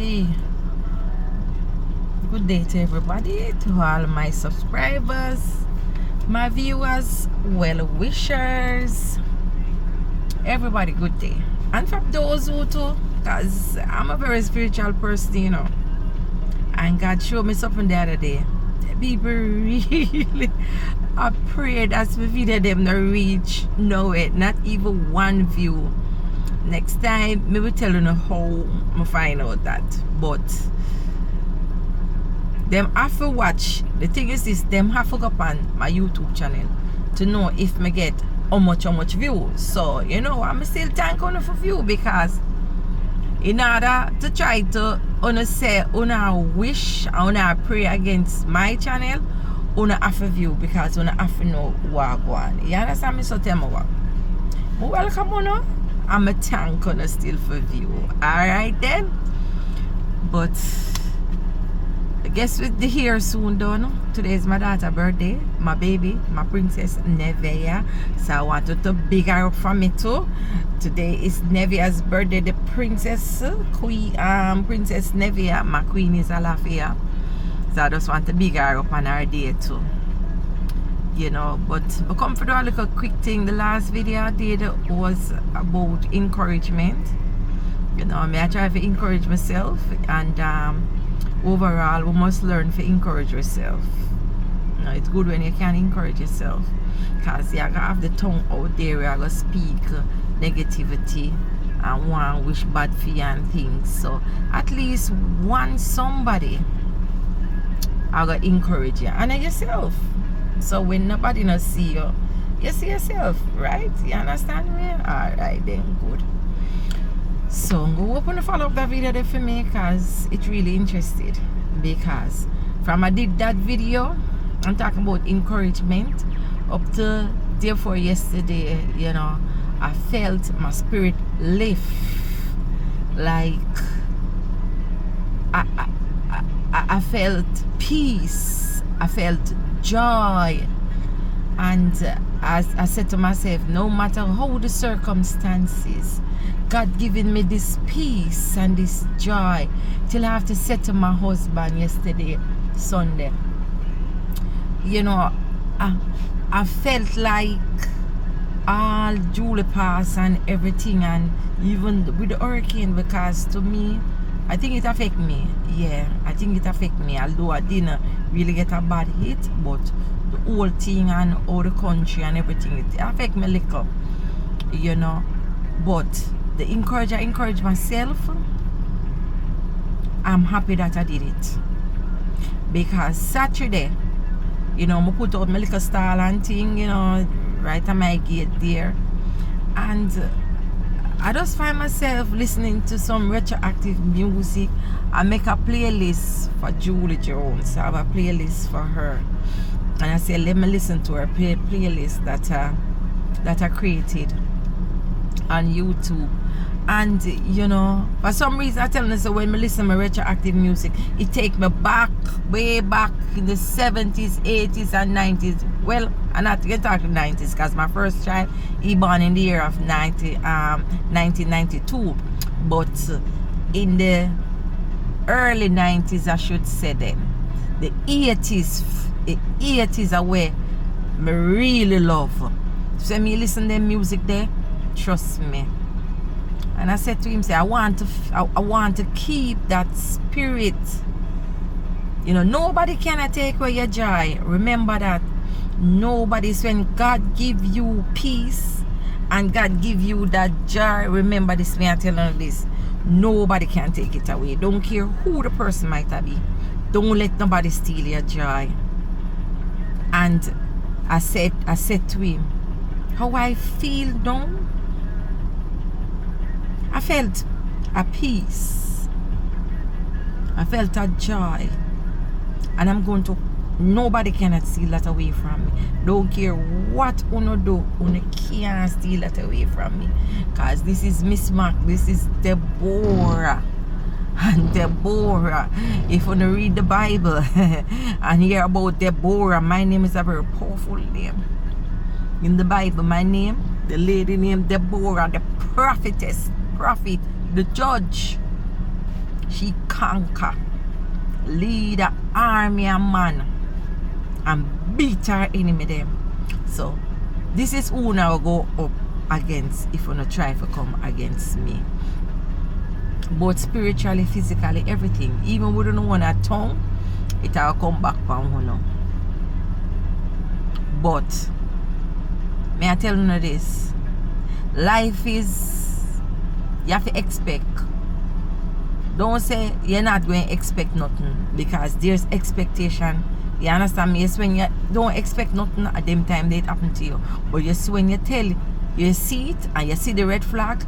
day. Good day to everybody, to all my subscribers, my viewers, well wishers, everybody, good day. And for those who too, because I'm a very spiritual person, you know, and God showed me something the other day. People really, I prayed as my video them to reach nowhere, not even one view. Next time, maybe tell you how I find out that. But them have to watch. The thing is this, them have to go up on my YouTube channel to know if me get how much views. So, you know, I'm still thanking for view, because in order to try to say wish, pray against my channel, have a view, because have to know what go on. You understand me? So tell me what. Welcome on. I'm a tank on still for view. Alright then. But I guess with the here soon done. Today is my daughter's birthday, my baby, my princess Nevia. So I wanted to big her up for me too. Today is Nevia's birthday, the princess queen, Princess Nevia. My queen is Alafia. So I just want to big her up on her day too. You know, but I come for a little quick thing. The last video I did was about encouragement. You know, I try to encourage myself, and overall we must learn to encourage yourself. You know, it's good when you can encourage yourself, because you have the tongue out there, you're going to speak negativity and want wish bad for you and things. So at least one somebody I'm going to encourage you, and yourself. So when nobody not see you, you see yourself, right? You understand me? Alright then, good. So I'm going to open the follow up that video there for me, because it's really interested. Because from I did that video, I'm talking about encouragement, up to therefore yesterday, you know, I felt my spirit lift. Like I felt peace, I felt joy, and I said to myself, no matter how the circumstances, God giving me this peace and this joy, till I have to say to my husband yesterday, Sunday, you know, I felt like all Julie pass and everything, and even with the hurricane, because to me, I think it affect me. Yeah, I think it affect me. Although I didn't really get a bad hit, but the whole thing and all the country and everything, it affect me a little, you know. But the I encourage myself. I'm happy that I did it, because Saturday, you know, I put out my little stall and thing, you know, right at my gate there, and I just find myself listening to some retroactive music. I make a playlist for Julie Jones. I have a playlist for her, and I say, let me listen to her playlist that I created on YouTube. And you know, for some reason I tell them, so when I listen to my retroactive music, it take me back, way back in the 70s, 80s and 90s. Well, I'm not going to talk 90s, because my first child, he born in the year of 1992. But in the early 90s, I should say then, the 80s are where I really love. So when me listen to the music there, trust me. And I said to him, say, I want to keep that spirit. You know, nobody can take away your joy. Remember that. Nobody's, when God give you peace and God give you that joy, remember this, me I tell you this, nobody can take it away. Don't care who the person might be. Don't let nobody steal your joy. And I said to him, how I feel now, I felt a peace, I felt a joy, and I'm going to, nobody cannot steal that away from me. Don't care what uno do, uno can't steal that away from me, because this is Miss Mac, this is Deborah. And Deborah, if you read the Bible and hear about Deborah, my name is a very powerful name in the Bible. My name, the lady named Deborah, the prophetess, prophet, the judge, She conquer, lead an army and man, and beat her enemy them. So this is who now go up against if you not try to come against me. Both spiritually, physically, everything. Even we don't want a tongue, it will come back from you know. But may I tell you this? Life is, you have to expect. Don't say you're not going to expect nothing, because there's expectation. You understand me? It's when you don't expect nothing at them time that it happen to you. But you see, when you see it and you see the red flag,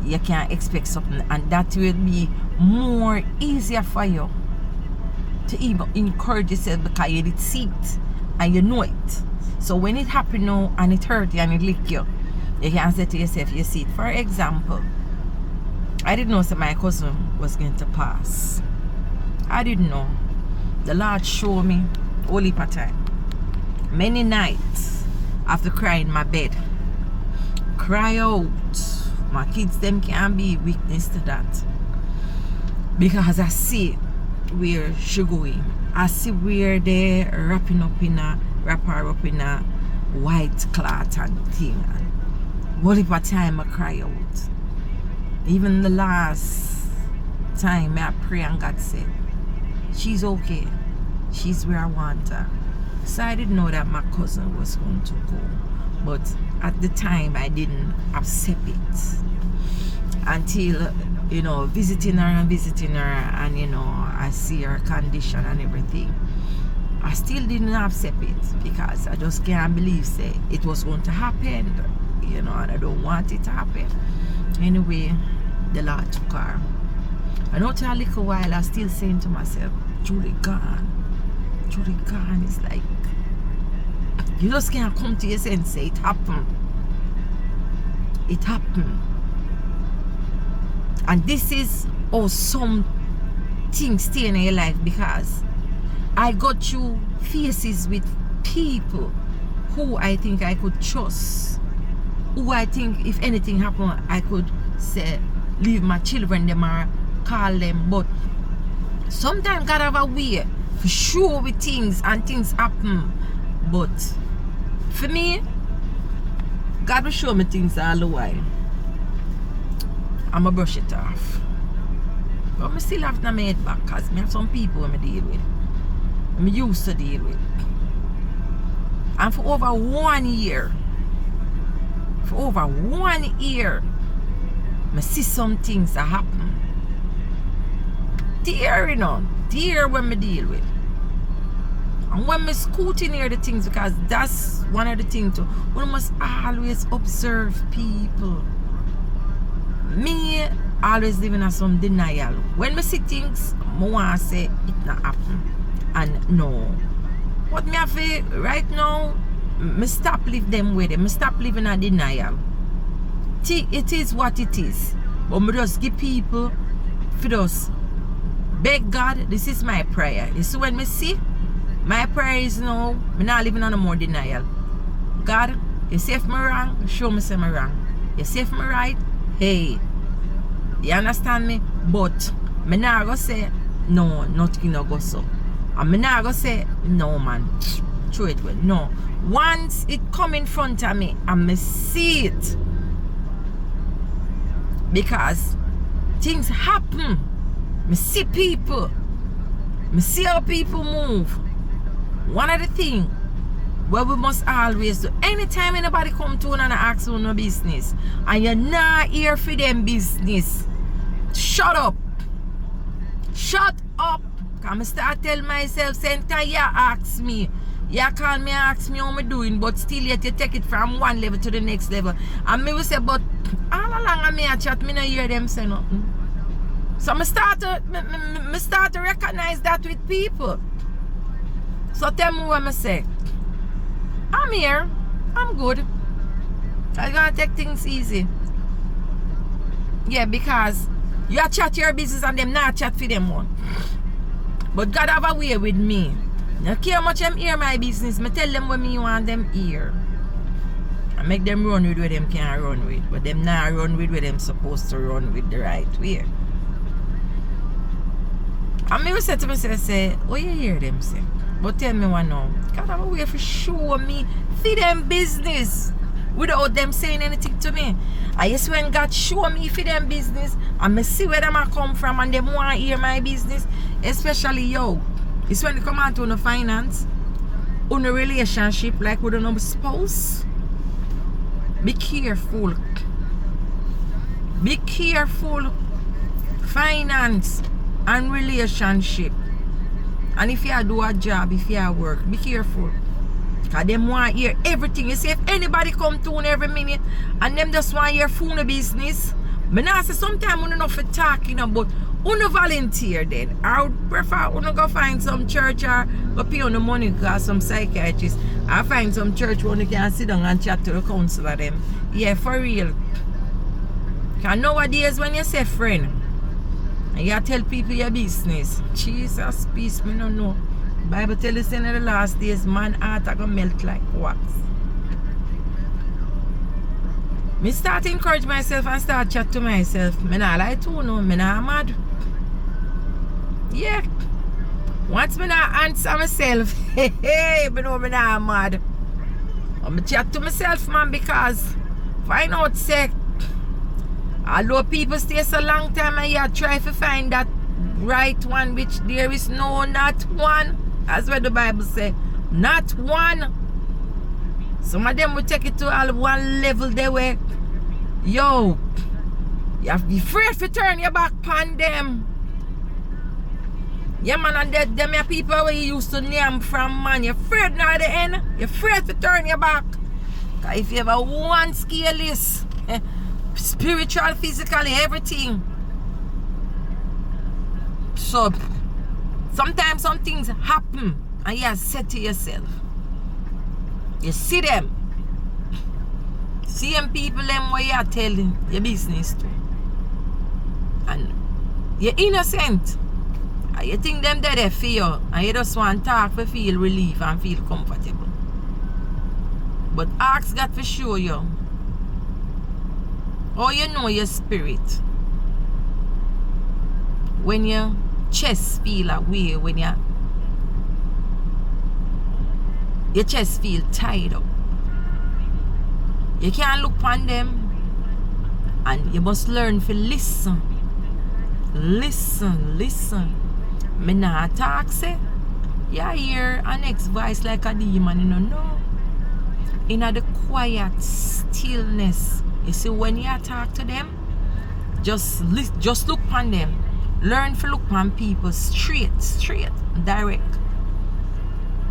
you can't expect something, and that will be more easier for you to even encourage yourself, because you did see it and you know it. So when it happen now and it hurt you and it lick you, you can say to yourself, you see it. For example, I didn't know that my cousin was going to pass. I didn't know. The Lord showed me all heap of time. Many nights after crying in my bed, cry out. My kids them can't be witness to that, because I see where she going. I see where they wrap her up in a white cloth and thing. And what if a time I cry out? Even the last time I pray and God said, she's okay. She's where I want her. So I didn't know that my cousin was going to go. But at the time I didn't accept it. Until, you know, visiting her and, you know, I see her condition and everything. I still didn't accept it, because I just can't believe say it was going to happen, you know, and I don't want it to happen. Anyway, the Lord took her. And after a little while, I still saying to myself, Julie gone. Julie gone. It's like, you just can't come to your sense and say it happened. It happened. And this is how some things stay in your life, because I got through faces with people who I think I could trust, who I think if anything happened I could say leave my children them or call them. But sometimes God have a way to show with things and things happen. But for me, God will show me things all the while. I'ma brush it off. But I still have to make it back, because I have some people I deal with. I'm used to deal with. And for over 1 year, I see some things that happen. Dear, you know, dear when I deal with. And when I scrutinize the things, because that's one of the things too, we must always observe people. Me always living in some denial. When I see things, I want to say it not happen. And no. What me have to right now, I stop live them with them. I stop living in denial. It is what it is. But I just give people for us. Beg God, this is my prayer. You see, when I see, my prayer is now, I'm not living on no more denial. God, you say if I'm wrong, show me say I'm wrong. You say if I'm right, hey. You understand me? But I'm not going to say, no, nothing not go so. And I'm not going to say, no man, throw it well. No. Once it come in front of me, and I see it. Because things happen. I see people. I see how people move. One of the things where we must always do, anytime anybody come to and ask you no business, and you're not here for them business, shut up. Shut up. Because I start tell myself, sometimes you ask me, you call me and ask me how I'm doing, but still yet you take it from one level to the next level. And me will say, but all along I may chat, me not hear them say nothing. So I start to recognize that with people. So tell me what I say. I'm here. I'm good. I'm gonna take things easy. Yeah, because you chat your business and them not chat for them one. But God have a way with me. Now care much them hear my business. I tell them what me want them hear. I make them run with what them can run with. But them not run with what them supposed to run with the right way. And me will say to myself, say, oh, you hear them say? But tell me one now. God, I'm away for show me for them business without them saying anything to me. I guess when God show me for them business, and me see where them a come from and them want to hear my business, especially yo. It's when they come out on the finance, on a relationship like with another spouse. Be careful. Be careful. Finance and relationship. And if you do a job, if you work, be careful. Because them want to hear everything. You see, if anybody come to on every minute and them just want to hear phone business, but now say sometimes we don't know for talking about you volunteer then. I would prefer you go find some church or go pay on the money because some psychiatrists. I find some church where you can sit down and chat to the counselor them. Yeah, for real. Because nowadays when you say friend, and you tell people your business, Jesus, peace, me no know. Bible tell us in the last days, man heart are gonna melt like wax. Me start to encourage myself and start chat to myself. Me not lie to you, no, me not mad. Yeah. Once me not answer myself, hey, me know me not mad. And me chat to myself, man, because find out say, although people stay so long time and you try to find that right one, which there is no not one. That's what the Bible says. Not one. Some of them will take it to all one level they were. Yo, you have to be afraid to turn your back on them. Yeah, man, and them are people where you used to name from, man. You're afraid now at the end. You're afraid to turn your back. Because if you have a one scale is spiritual, physically, everything. So, sometimes some things happen and you say to yourself, you see them. See them people them where you are telling your business to. And you're innocent. And you think them there for you. And you just want to talk to feel relief and feel comfortable. But ask God to show you. Or you know your spirit. When your chest feel a way, when your chest feel tied up. You can't look on them. And you must learn to listen. Listen, listen. Me not talk say. You hear an next voice like a demon, you know. No. In the quiet stillness. You see, when you talk to them, just look on them. Learn to look on people straight, direct.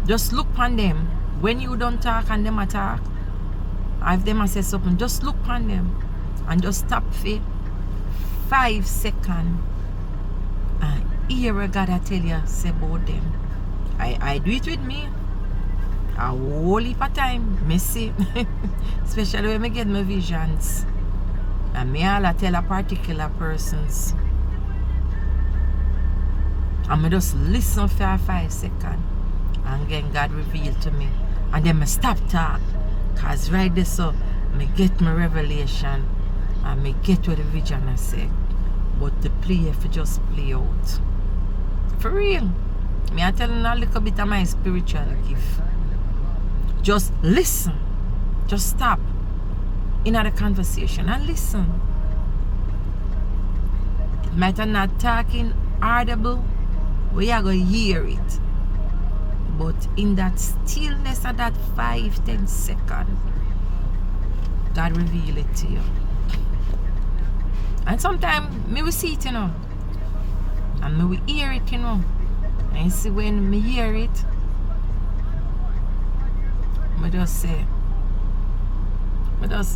Just look on them. When you don't talk and them attack, if them say something, just look on them and just stop for 5 seconds and hear what God I tell you say about them. I do it with me. A whole heap of time, me see. Especially when I get my visions. And me all I tell a particular persons. And I just listen for 5 seconds. And then God revealed to me. And then I stop talk. Because right there so, I get my revelation. And I get what the vision I say. But the play if just play out. For real. Me I telling a little bit of my spiritual gift. Just listen. Just stop in the conversation and listen. It might not talking audible, we are going to hear it. But in that stillness of that 5-10 seconds, God reveal it to you. And sometimes me will see it, you know. And me will hear it, you know. And you see when me hear it, I just say,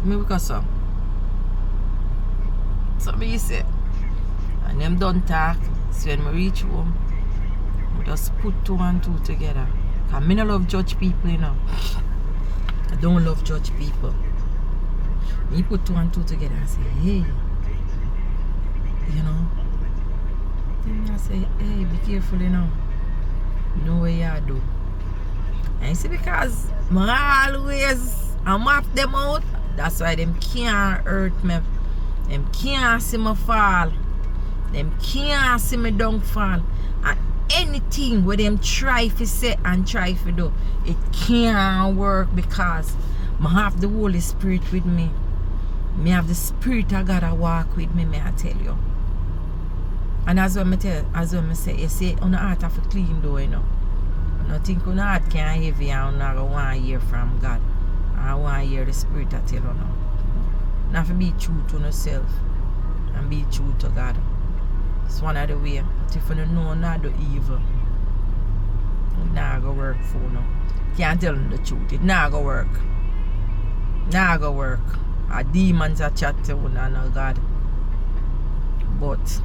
me because so. So me say, and them don't talk. So when I reach home, I just put 2 and 2 together. Because I don't love judge people, you know. I don't love judge people. Me put 2 and 2 together and say, hey, you know. Then I say, hey, be careful, you know. You know what you do. And you see, because I always map them out, that's why them can't hurt me. Them can't see me fall. Them can't see me downfall. And anything where them try to say and try to do, it can't work because I have the Holy Spirit with me. Me have the Spirit of God that walk with me, may I tell you. And as when I say, you see, on the heart have to clean though, you know. I don't think on the heart can heavy and I don't want to hear from God. I want to hear the Spirit that tell you now. You have to be true to yourself and be true to God. It's one of the way. But if you don't know not do evil, it not go work for you. Can't tell them the truth. It not go work. Not go work. A demons are chat to you and not God. But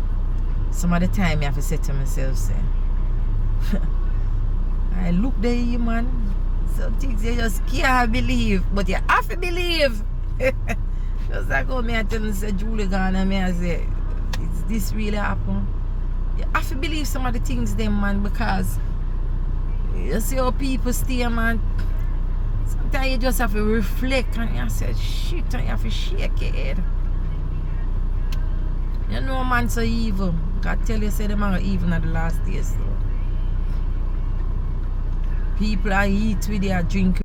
some of the time I have to say to myself, say, I look there, you man. Some things you just can't believe, but you have to believe. Just like how me I tell you, say Julie gone and me I say, is this really happen? You have to believe some of the things them, man, because you see how people stay, man. Sometimes you just have to reflect and you say shit and you have to shake your head. You know, man, so evil. God tell you, say them are evil at the last days, though. People are eat with their drink